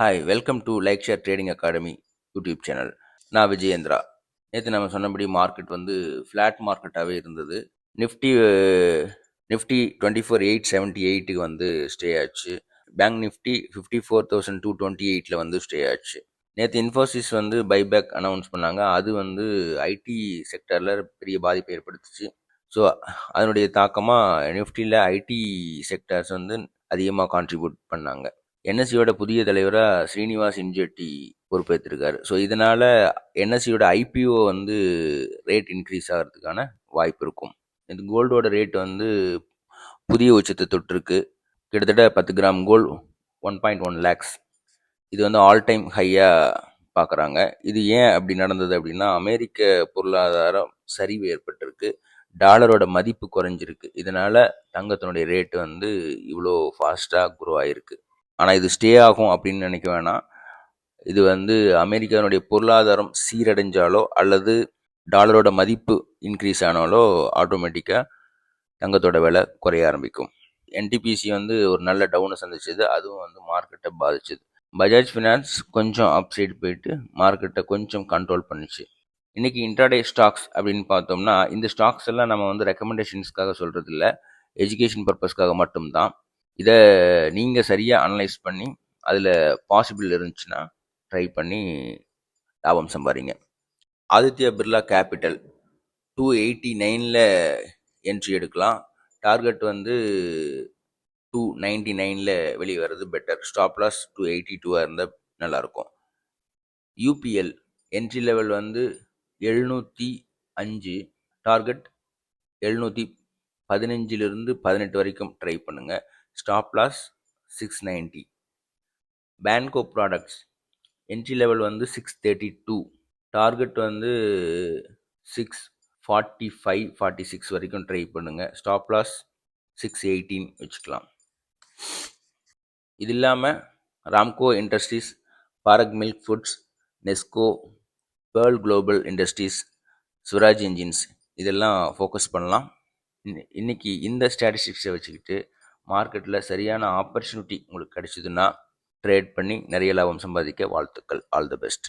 Hi welcome to like share trading academy YouTube channel. நான் விஜயேந்திரா. நேற்று நம்ம சொன்னபடி மார்க்கெட் வந்து ஃப்ளாட் மார்க்கெட்டாகவே இருந்தது. நிஃப்டி நிஃப்டி 24,878க்கு வந்து ஸ்டே ஆச்சு. பேங்க் நிஃப்டி 54,228 வந்து ஸ்டே ஆச்சு. நேற்று இன்ஃபோசிஸ் வந்து பைபேக் அனௌன்ஸ் பண்ணாங்க. அது வந்து ஐடி செக்டரில் பெரிய பாதிப்பை ஏற்படுத்துச்சு. ஸோ அதனுடைய தாக்கமாக நிஃப்டியில் ஐடி செக்டர்ஸ் வந்து அதிகமாக கான்ட்ரிபியூட் பண்ணாங்க. என்எஸ்சியோட புதிய தலைவராக ஸ்ரீனிவாஸ் இன்ஜெட்டி பொறுப்பேற்றிருக்காரு. ஸோ இதனால் என்எஸ்சியோட ஐபிஓ வந்து ரேட் இன்க்ரீஸ் ஆகிறதுக்கான வாய்ப்பு இருக்கும். இந்த கோல்டோட ரேட் வந்து புதிய உச்சத்தை தொட்டிருக்கு. கிட்டத்தட்ட 10 கிராம் கோல்டு 1.1 லேக்ஸ். இது வந்து ஆல் டைம் ஹையாக பார்க்குறாங்க. இது ஏன் அப்படி நடந்தது அப்படின்னா, அமெரிக்க பொருளாதாரம் சரிவு ஏற்பட்டிருக்கு. டாலரோட மதிப்பு குறைஞ்சிருக்கு. இதனால் தங்கத்தினுடைய ரேட்டு வந்து இவ்வளோ ஃபாஸ்ட்டாக குரோ ஆகிருக்கு. ஆனால் இது ஸ்டே ஆகும் அப்படின்னு நினைக்க வேணாம். இது வந்து அமெரிக்காவுடைய பொருளாதாரம் சீரடைஞ்சாலோ அல்லது டாலரோட மதிப்பு இன்க்ரீஸ் ஆனாலோ ஆட்டோமேட்டிக்காக தங்கத்தோட விலை குறைய ஆரம்பிக்கும். என்டிபிசி வந்து ஒரு நல்ல டவுனை சந்திச்சது. அதுவும் வந்து மார்க்கெட்டை பாதிச்சது. பஜாஜ் ஃபினான்ஸ் கொஞ்சம் அப்சைடு போயிட்டு மார்க்கெட்டை கொஞ்சம் கண்ட்ரோல் பண்ணிச்சு. இன்றைக்கி இன்ட்ராடே ஸ்டாக்ஸ் அப்படின்னு பார்த்தோம்னா, இந்த ஸ்டாக்ஸ் எல்லாம் நம்ம வந்து ரெக்கமெண்டேஷன்ஸ்க்காக சொல்கிறது இல்லை, எஜுகேஷன் பர்பஸ்க்காக மட்டும்தான். இதை நீங்கள் சரியாக அனலைஸ் பண்ணி அதில் பாசிபிள் இருந்துச்சுன்னா ட்ரை பண்ணி லாபம் சம்பாதிங்க. ஆதித்யா பிர்லா கேபிட்டல் 289 என்ட்ரி எடுக்கலாம். டார்கெட் வந்து 299 வெளியே வர்றது பெட்டர். ஸ்டாப் லாஸ் 282 இருந்தால் நல்லாயிருக்கும். யூபிஎல் என்ட்ரி லெவல் வந்து 705, டார்கெட் 715 வரைக்கும் ட்ரை பண்ணுங்கள். Stop loss 690. Banco products entry level வந்து 632, டார்கெட் வந்து 645, 46 வரைக்கும் ட்ரை பண்ணுங்கள். ஸ்டாப் லாஸ் 618 வச்சுக்கலாம். இது இல்லாமல் Ramco Industries, Parag Milk Foods, Nesco, Pearl Global Industries, Swaraj Engines இதெல்லாம் ஃபோக்கஸ் பண்ணலாம். இன்றைக்கி இந்த ஸ்டாட்டிஸ்டிக்ஸை வச்சுக்கிட்டு மார்க்கெட்டில் சரியான ஆப்பர்ச்சுனிட்டி உங்களுக்கு கிடைச்சிதுன்னா ட்ரேட் பண்ணி நிறைய லாபம் சம்பாதிக்க வாழ்த்துக்கள். All the best.